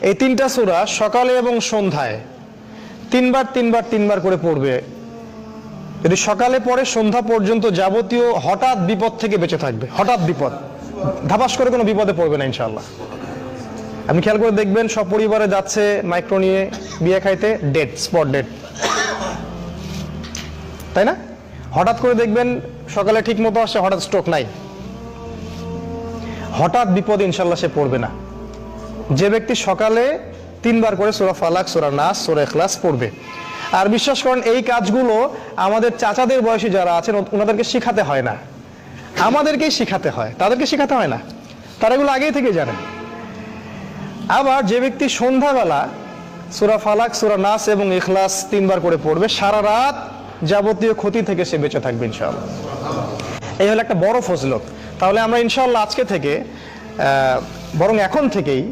এই তিনটা সূরা সকালে এবং সন্ধ্যায় তিনবার করে পড়বে। যদি সকালে পড়ে সন্ধ্যা পর্যন্ত যাবতীয় হঠাৎ বিপদ থেকে বেঁচে থাকবে। হঠাৎ বিপদ, ধাপাস করে কোনো বিপদে পড়বে না ইনশাআল্লাহ। আপনি খেয়াল করে দেখবেন, সব পরিবারে যাচ্ছে মাইক্রো নিয়ে বিয়ে খাইতে, ডেট, স্পট ডেট, তাই না? হঠাৎ করে দেখবেন সকালে ঠিক মতো আসছে, হঠাৎ স্ট্রোক নাই। হঠাৎ বিপদ ইনশাআল্লাহ সে পড়বে না। যে ব্যক্তি সকালে 3 বার করে সূরা ফালাক, সূরা নাস, সূরা ইখলাস পড়বে। আর বিশ্বাস করেন, এই কাজগুলো আমাদের চাচাদের বয়সী যারা আছেন ওনাদেরকে শিখাতে হয় না, আমাদেরকেই শিখাতে হয়, তাদেরকে শিখাতে হয় না, তারা এগুলো আগেই থেকে জানেন। আবার যে ব্যক্তি সন্ধ্যাবেলা সূরা ফালাক, সূরা নাস এবং ইখলাস 3 বার করে পড়বে, সারা রাত যাবতীয় ক্ষতি থেকে সে বেঁচে থাকবে ইনশাআল্লাহ। এই হলো একটা বড় ফজিলত। তাহলে আমরা ইনশাআল্লাহ আজকে থেকে, বরং এখন থেকেই